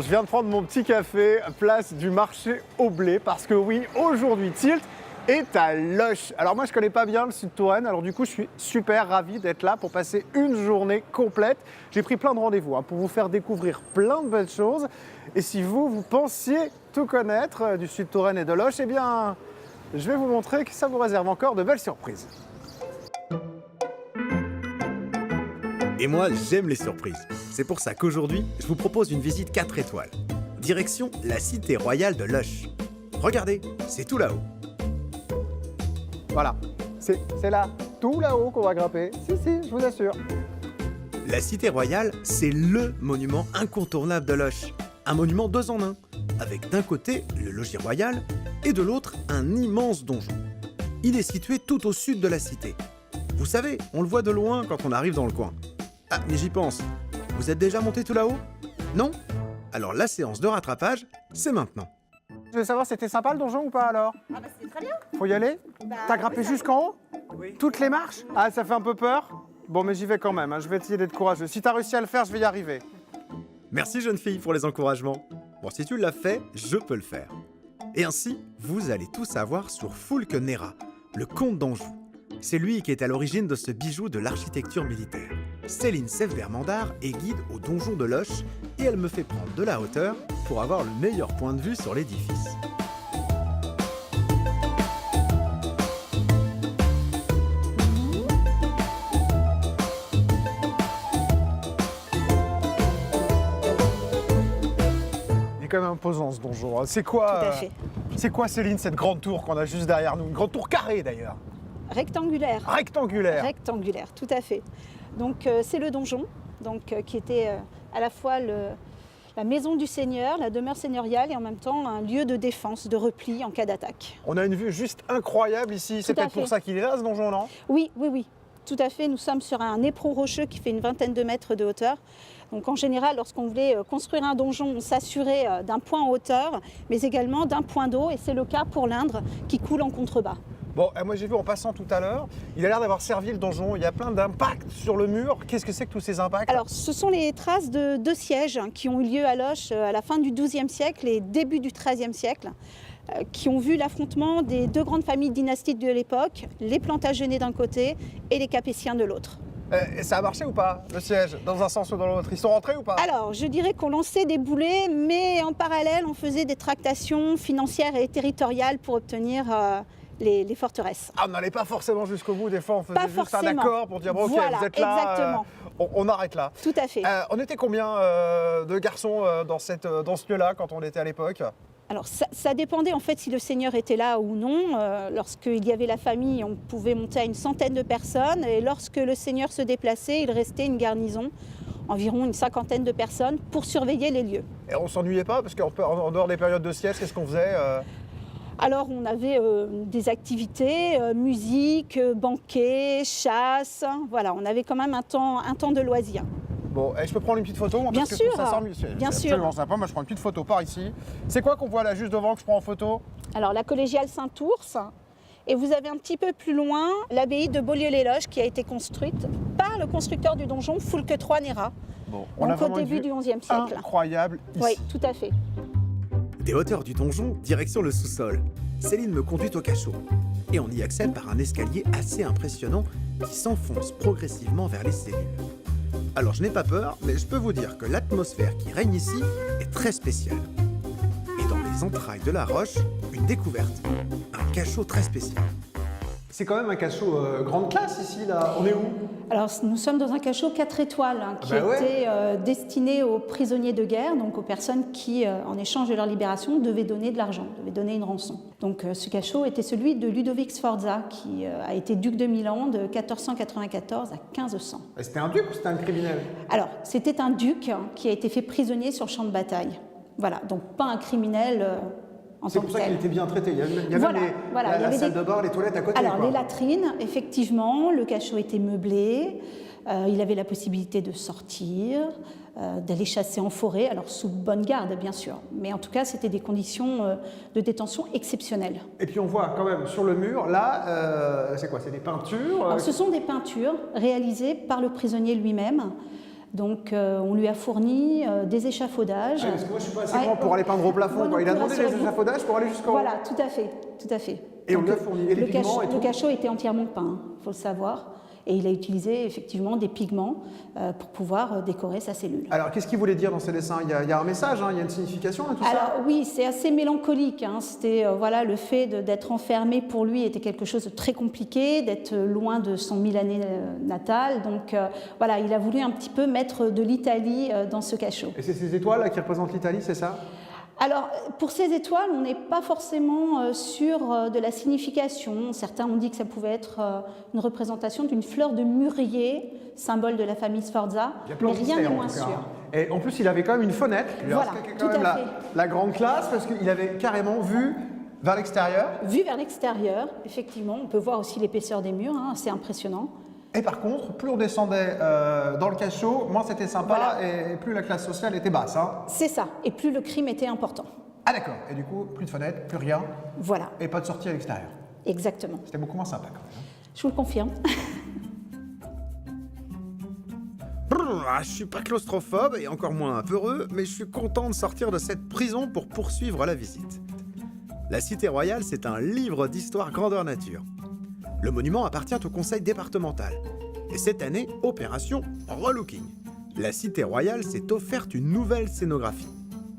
Bon, je viens de prendre mon petit café, place du marché au blé, parce que oui, aujourd'hui, Tilt est à Loches. Alors moi, je connais pas bien le sud Touraine, alors du coup, je suis super ravi d'être là pour passer une journée complète. J'ai pris plein de rendez-vous pour vous faire découvrir plein de belles choses. Et si vous pensiez tout connaître du sud Touraine et de Loches, eh bien, je vais vous montrer que ça vous réserve encore de belles surprises. Et moi, j'aime les surprises. C'est pour ça qu'aujourd'hui, je vous propose une visite 4 étoiles. Direction la cité royale de Loches. Regardez, c'est tout là-haut. Voilà, c'est là, tout là-haut qu'on va grimper. Si, je vous assure. La cité royale, c'est LE monument incontournable de Loches. Un monument 2 en 1, avec d'un côté le logis royal et de l'autre un immense donjon. Il est situé tout au sud de la cité. Vous savez, on le voit de loin quand on arrive dans le coin. Ah, mais j'y pense. Vous êtes déjà monté tout là-haut? Non? Alors la séance de rattrapage, c'est maintenant. Je veux savoir, c'était sympa le donjon ou pas alors? Ah bah c'était très bien. Faut y aller? T'as grimpé oui, ça- jusqu'en haut? Oui. Toutes les marches? Ah, ça fait un peu peur? Bon, mais j'y vais quand même, je vais essayer d'être courageux. Si t'as réussi à le faire, je vais y arriver. Merci jeune fille pour les encouragements. Bon, si tu l'as fait, je peux le faire. Et ainsi, vous allez tout savoir sur Fulk Néra, le comte d'Anjou. C'est lui qui est à l'origine de ce bijou de l'architecture militaire. Céline Sèvres-Mandard est guide au donjon de Loches et elle me fait prendre de la hauteur pour avoir le meilleur point de vue sur l'édifice. Il est quand même imposant ce donjon. C'est quoi, Tout à fait. c'est quoi Céline, cette grande tour qu'on a juste derrière nous? Une grande tour carrée d'ailleurs. Rectangulaire. Rectangulaire. Rectangulaire, tout à fait. Donc c'est le donjon, qui était à la fois la maison du seigneur, la demeure seigneuriale et en même temps un lieu de défense, de repli en cas d'attaque. On a une vue juste incroyable ici. C'est Tout à peut-être pour fait. ça qu'il est là ce donjon, non? Oui, tout à fait. Nous sommes sur un éperon rocheux qui fait une vingtaine de mètres de hauteur. Donc en général, lorsqu'on voulait construire un donjon, on s'assurait d'un point en hauteur, mais également d'un point d'eau, et c'est le cas pour l'Indre qui coule en contrebas. Bon, moi j'ai vu en passant tout à l'heure, il a l'air d'avoir servi le donjon. Il y a plein d'impacts sur le mur. Qu'est-ce que c'est que tous ces impacts? Alors, ce sont les traces de 2 sièges qui ont eu lieu à Loches à la fin du XIIe siècle et début du XIIIe siècle, qui ont vu l'affrontement des 2 grandes familles dynastiques de l'époque, les Plantagenets d'un côté et les Capétiens de l'autre. Et ça a marché ou pas, le siège, dans un sens ou dans l'autre? Ils sont rentrés ou pas? Alors, je dirais qu'on lançait des boulets, mais en parallèle, on faisait des tractations financières et territoriales pour obtenir les forteresses. Ah, on n'allait pas forcément jusqu'au bout, des fois on faisait Pas juste un forcément. accord pour dire bon, ok, Voilà, vous êtes là, exactement. on arrête là. Tout à fait. On était combien de garçons dans ce lieu-là quand on était à l'époque? Alors ça dépendait en fait si le seigneur était là ou non. Lorsqu'il y avait la famille, on pouvait monter à une centaine de personnes. Et lorsque le seigneur se déplaçait, il restait une garnison, environ une 50aine de personnes, pour surveiller les lieux. Et on s'ennuyait pas parce qu'en dehors des périodes de siège, qu'est-ce qu'on faisait? Alors on avait des activités, musique, banquets, chasse. Voilà, on avait quand même un temps de loisir. Bon, je peux prendre une petite photo moi, Bien parce que sûr, ça sent mieux. bien C'est sûr. absolument sympa. Moi, je prends une petite photo par ici. C'est quoi qu'on voit là juste devant que je prends en photo? Alors la collégiale Saint-Ours. Et vous avez un petit peu plus loin l'abbaye de Beaulieu-les-Loges qui a été construite par le constructeur du donjon, Fulk III Néra, Bon, donc au début du XIe siècle. Incroyable ici. Oui, tout à fait. Des hauteurs du donjon, direction le sous-sol. Céline me conduit au cachot. Et on y accède par un escalier assez impressionnant qui s'enfonce progressivement vers les cellules. Alors je n'ai pas peur, mais je peux vous dire que l'atmosphère qui règne ici est très spéciale. Et dans les entrailles de la roche, une découverte. Un cachot très spécial. C'est quand même un cachot grande classe ici, là. On est où? Alors nous sommes dans un cachot 4 étoiles qui bah ouais. était destiné aux prisonniers de guerre, donc aux personnes qui, en échange de leur libération, devaient donner de l'argent, devaient donner une rançon. Donc ce cachot était celui de Ludovic Sforza, qui a été duc de Milan de 1494 à 1500. C'était un duc ou c'était un criminel? Alors c'était un duc qui a été fait prisonnier sur champ de bataille. Voilà, donc pas un criminel en C'est tant pour que ça qu'il tel. était bien traité. Il y avait Voilà, même voilà, il y la avait salle des- de bain, les toilettes à côté. Alors, quoi. les latrines, effectivement, le cachot était meublé, il avait la possibilité de sortir, d'aller chasser en forêt, alors sous bonne garde, bien sûr. Mais en tout cas, c'était des conditions de détention exceptionnelles. Et puis on voit quand même sur le mur, là, c'est quoi? C'est des peintures Alors, ce sont des peintures réalisées par le prisonnier lui-même. Donc on lui a fourni des échafaudages. Parce que moi, je suis pas assez grand pour aller peindre au plafond. Moi non Il a plus, demandé les rassurez-vous. échafaudages pour aller jusqu'en haut. Voilà, tout à fait, tout à fait. Et on Donc, lui a fourni et les pigments et tout. le cachot était entièrement peint, il faut le savoir. Et il a utilisé effectivement des pigments pour pouvoir décorer sa cellule. Alors, qu'est-ce qu'il voulait dire dans ces dessins? Il y a un message, il y a une signification à tout ça? Alors oui, c'est assez mélancolique. C'était voilà, le fait d'être enfermé pour lui était quelque chose de très compliqué, d'être loin de son Milanais natal. Donc voilà, il a voulu un petit peu mettre de l'Italie dans ce cachot. Et c'est ces étoiles là qui représentent l'Italie, c'est ça? Alors, pour ces étoiles, on n'est pas forcément sûr de la signification. Certains ont dit que ça pouvait être une représentation d'une fleur de mûrier, symbole de la famille Sforza, Il y a plein mais de rien mystères, n'est en moins tout cas, sûr. hein. Et en plus, il avait quand même une fenêtre. Voilà, C'est tout quand même à fait. la grande classe parce qu'il avait carrément vu vers l'extérieur. Vu vers l'extérieur, effectivement, on peut voir aussi l'épaisseur des murs, c'est impressionnant. Et par contre, plus on descendait dans le cachot, moins c'était sympa et plus la classe sociale était basse. Hein. C'est ça, et plus le crime était important. Ah d'accord. Et du coup, plus de fenêtres, plus rien Voilà, et pas de sortie à l'extérieur. exactement. C'était beaucoup moins sympa quand même. Hein. Je vous le confirme. Je suis pas claustrophobe et encore moins peureux, mais je suis content de sortir de cette prison pour poursuivre la visite. La Cité Royale, c'est un livre d'histoire grandeur nature. Le monument appartient au conseil départemental. Et cette année, opération relooking. La Cité Royale s'est offerte une nouvelle scénographie.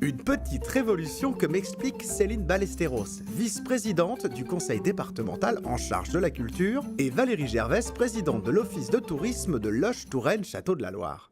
Une petite révolution que m'explique Céline Ballesteros, vice-présidente du conseil départemental en charge de la culture, et Valérie Gervais, présidente de l'office de tourisme de Loches-Touraine-Château de la Loire.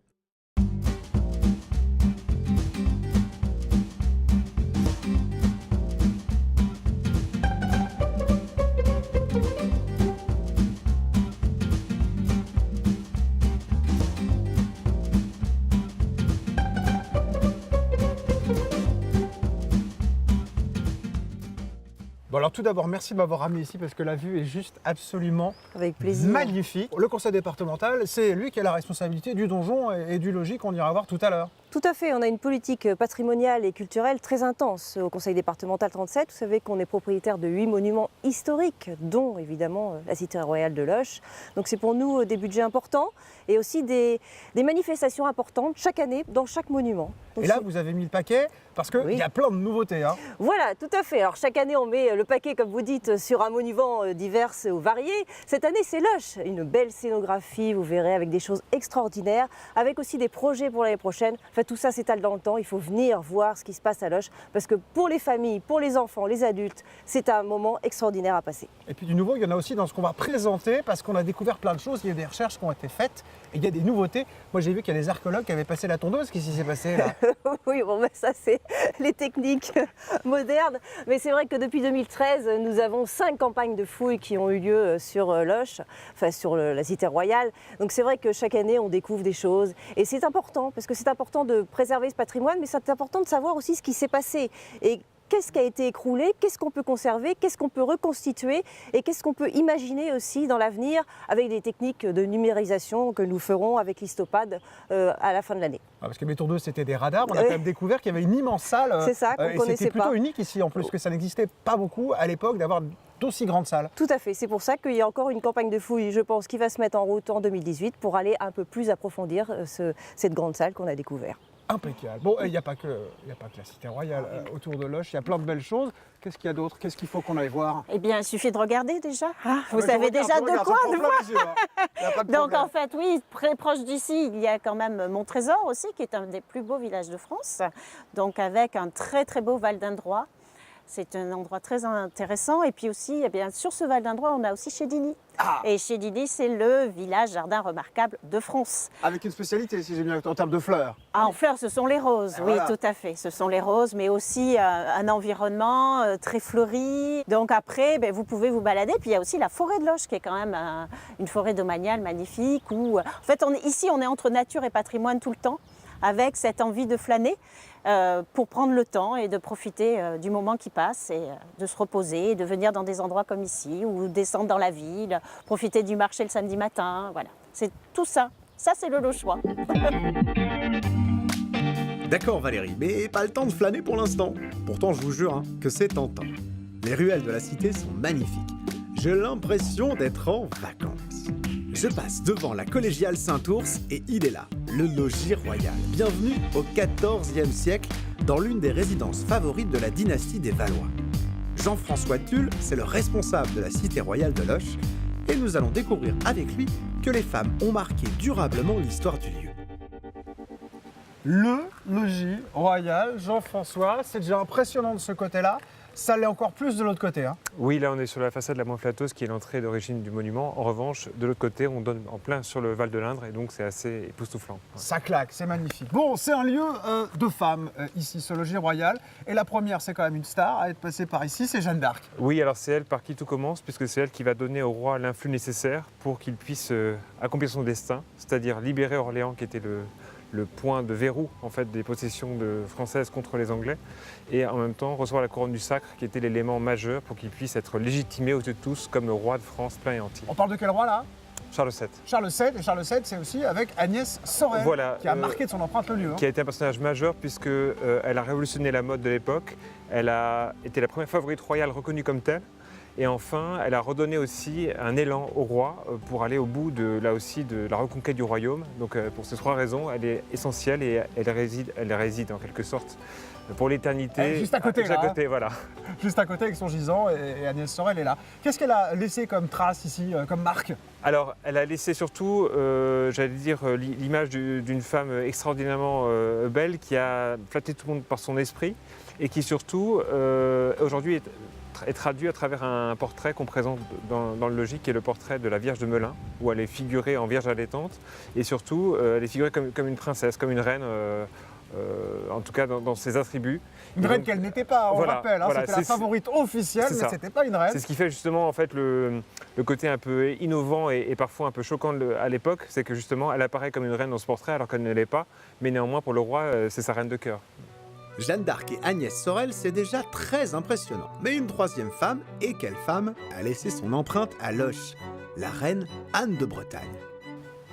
Bon alors tout d'abord, merci de m'avoir ramené ici parce que la vue est juste absolument Avec plaisir. magnifique. Le conseil départemental, c'est lui qui a la responsabilité du donjon et du logis qu'on ira voir tout à l'heure. Tout à fait, on a une politique patrimoniale et culturelle très intense au Conseil départemental 37. Vous savez qu'on est propriétaire de 8 monuments historiques, dont évidemment la Cité royale de Loches. Donc c'est pour nous des budgets importants et aussi des manifestations importantes chaque année dans chaque monument. Donc Et là, c'est- vous avez mis le paquet parce qu'il Oui. y a plein de nouveautés. Hein. Voilà, tout à fait. Alors chaque année, on met le paquet, comme vous dites, sur un monument divers ou varié. Cette année, c'est Loches. Une belle scénographie, vous verrez, avec des choses extraordinaires, avec aussi des projets pour l'année prochaine. Enfin, tout ça s'étale dans le temps. Il faut venir voir ce qui se passe à Loches, parce que pour les familles, pour les enfants, les adultes, c'est un moment extraordinaire à passer. Et puis du nouveau, il y en a aussi dans ce qu'on va présenter parce qu'on a découvert plein de choses. Il y a des recherches qui ont été faites et il y a des nouveautés. Moi, j'ai vu qu'il y a des archéologues qui avaient passé la tondeuse. Qu'est-ce qui s'est passé là? Oui, bon, ben, ça, c'est les techniques modernes. Mais c'est vrai que depuis 2013, nous avons 5 campagnes de fouilles qui ont eu lieu sur Loches, enfin sur la Cité royale. Donc c'est vrai que chaque année, on découvre des choses. Et c'est important, parce que c'est important de préserver ce patrimoine, mais c'est important de savoir aussi ce qui s'est passé. Et qu'est-ce qui a été écroulé, qu'est-ce qu'on peut conserver, qu'est-ce qu'on peut reconstituer et qu'est-ce qu'on peut imaginer aussi dans l'avenir avec des techniques de numérisation que nous ferons avec l'Histopad à la fin de l'année. Parce que mes tondeuses, c'était des radars. On a Oui. quand même découvert qu'il y avait une immense salle. C'est ça, qu'on et connaissait c'était plutôt pas. unique ici en plus, que ça n'existait pas beaucoup à l'époque d'avoir d'aussi grandes salles. Tout à fait, c'est pour ça qu'il y a encore une campagne de fouilles, je pense, qui va se mettre en route en 2018 pour aller un peu plus approfondir cette grande salle qu'on a découverte. Impeccable. Bon, il n'y a pas que la Cité Royale autour de Loches, il y a plein de belles choses. Qu'est-ce qu'il y a d'autre? Qu'est-ce qu'il faut qu'on aille voir? Eh bien, il suffit de regarder déjà. Vous Je savez regarde, déjà je de regarde, quoi ça prend plein les yeux, hein. Il y a pas de Donc problème. en fait, oui, très proche d'ici, il y a quand même Montrésor aussi, qui est un des plus beaux villages de France. Donc avec un très très beau Val d'Indrois. C'est un endroit très intéressant. Et puis aussi, eh bien, sur ce Val d'Indrois, on a aussi Chédigny. Ah. Et Chédigny, c'est le village jardin remarquable de France. Avec une spécialité, si j'ai bien en termes de fleurs. Ah, en fleurs, ce sont les roses, Ah, oui, voilà. tout à fait. Ce sont les roses, mais aussi un environnement très fleuri. Donc après, ben, vous pouvez vous balader. Puis il y a aussi la forêt de Loches, qui est quand même une forêt domaniale magnifique. Où, en fait, ici, on est entre nature et patrimoine tout le temps, avec cette envie de flâner pour prendre le temps et de profiter du moment qui passe et de se reposer, et de venir dans des endroits comme ici, ou descendre dans la ville, profiter du marché le samedi matin. Voilà, c'est tout ça. Ça, c'est le Lochois. D'accord Valérie, mais pas le temps de flâner pour l'instant. Pourtant je vous jure que c'est tentant. Les ruelles de la cité sont magnifiques. J'ai l'impression d'être en vacances. Je passe devant la collégiale Saint-Ours et il est là, le logis royal. Bienvenue au XIVe siècle, dans l'une des résidences favorites de la dynastie des Valois. Jean-François Tulle, c'est le responsable de la cité royale de Loches, et nous allons découvrir avec lui que les femmes ont marqué durablement l'histoire du lieu. Le logis royal, Jean-François, c'est déjà impressionnant de ce côté-là. Ça l'est encore plus de l'autre côté. Hein. Oui, là on est sur la façade de la Montflateuse qui est l'entrée d'origine du monument. En revanche, de l'autre côté, on donne en plein sur le Val de l'Indre et donc c'est assez époustouflant. Ouais. Ça claque, c'est magnifique. Bon, c'est un lieu de femmes ici, ce logis royal. Et la première, c'est quand même une star à être passée par ici, c'est Jeanne d'Arc. Oui, alors c'est elle par qui tout commence, puisque c'est elle qui va donner au roi l'influx nécessaire pour qu'il puisse accomplir son destin, c'est-à-dire libérer Orléans qui était le point de verrou en fait, des possessions françaises contre les Anglais, et en même temps recevoir la couronne du sacre qui était l'élément majeur pour qu'il puisse être légitimé aux yeux de tous comme le roi de France plein et entier. On parle de quel roi là? Charles VII. Charles VII, et Charles VII, c'est aussi avec Agnès Sorel, Voilà, qui a marqué de son empreinte le lieu. Hein. Qui a été un personnage majeur puisque elle a révolutionné la mode de l'époque, elle a été la première favorite royale reconnue comme telle. Et enfin, elle a redonné aussi un élan au roi pour aller au bout de la reconquête du royaume. Donc pour ces trois raisons, elle est essentielle et elle réside en quelque sorte pour l'éternité. Juste à côté, juste à là. côté, voilà. Juste à côté avec son gisant et Agnès Sorel est là. Qu'est-ce qu'elle a laissé comme trace ici, comme marque? Alors, elle a laissé surtout, j'allais dire, l'image d'une femme extraordinairement belle qui a flatté tout le monde par son esprit et qui surtout, aujourd'hui, est traduit à travers un portrait qu'on présente dans le logis, qui est le portrait de la Vierge de Melun, où elle est figurée en Vierge allaitante, et surtout elle est figurée comme une princesse, comme une reine, en tout cas dans ses attributs. Une reine qu'elle n'était pas, on rappelle, hein, voilà, c'était la favorite officielle, mais ce n'était pas une reine. C'est ce qui fait justement en fait, le côté un peu innovant et parfois un peu choquant à l'époque, c'est que justement elle apparaît comme une reine dans ce portrait alors qu'elle ne l'est pas, mais néanmoins pour le roi c'est sa reine de cœur. Jeanne d'Arc et Agnès Sorel, c'est déjà très impressionnant. Mais une troisième femme, et quelle femme, a laissé son empreinte à Loches? La reine Anne de Bretagne.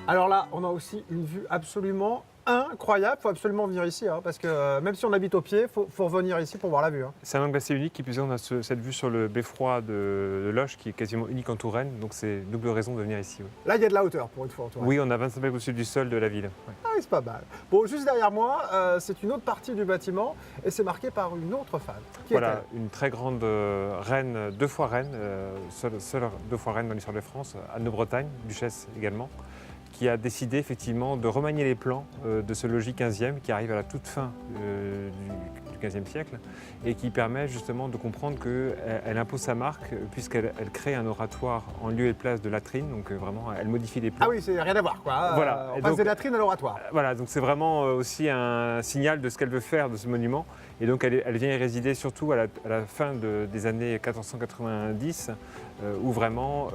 Alors là, on a aussi une vue absolument incroyable. Il faut absolument venir ici, hein, parce que même si on habite au pied, il faut revenir ici pour voir la vue. Hein. C'est un angle assez unique, qui plus est, on a cette vue sur le beffroi de Loches qui est quasiment unique en Touraine, donc c'est double raison de venir ici. Oui. Là, il y a de la hauteur pour une fois en Touraine. Oui, on a 25 mètres au-dessus du sol de la ville. Ouais. Ah oui, c'est pas mal. Bon, juste derrière moi, c'est une autre partie du bâtiment et c'est marqué par une autre femme. Qui voilà, est-elle? une très grande reine, deux fois reine, seule deux fois reine dans l'histoire de France, Anne de Bretagne, duchesse également, qui a décidé effectivement de remanier les plans de ce logis 15e qui arrive à la toute fin du 15e siècle et qui permet justement de comprendre qu'elle impose sa marque puisqu'elle crée un oratoire en lieu et place de latrine, donc vraiment elle modifie les plans. Ah oui, c'est rien à voir quoi. Voilà. On passe des latrines à l'oratoire. Voilà, donc c'est vraiment aussi un signal de ce qu'elle veut faire de ce monument. Et donc elle vient y résider surtout à la fin des années 1490 où vraiment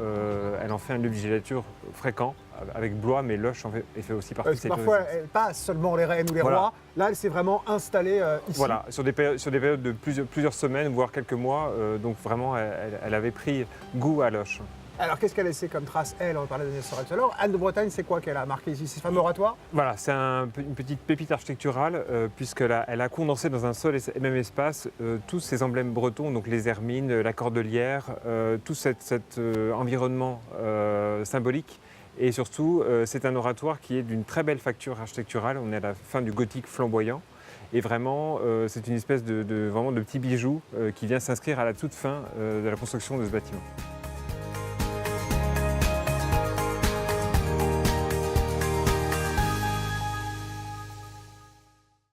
elle en fait un lieu de villégiature fréquent avec Blois, mais Loches en fait aussi partie. Parce que parfois, elle passe seulement les reines ou les rois. Là, elle s'est vraiment installée ici. Voilà, sur des périodes de plusieurs semaines, voire quelques mois. Donc vraiment, elle avait pris goût à Loches. Alors, qu'est-ce qu'elle a laissé comme trace, elle? On parlait d'Agnès Sorel tout à l'heure. Anne de Bretagne, c'est quoi qu'elle a marqué ici? C'est ce fameux oratoire? Voilà, c'est une petite pépite architecturale, puisqu'elle a condensé dans un seul et même espace tous ces emblèmes bretons, donc les hermines, la cordelière, tout cet environnement symbolique. Et surtout, c'est un oratoire qui est d'une très belle facture architecturale. On est à la fin du gothique flamboyant. Et vraiment, c'est une espèce vraiment de petit bijou qui vient s'inscrire à la toute fin de la construction de ce bâtiment.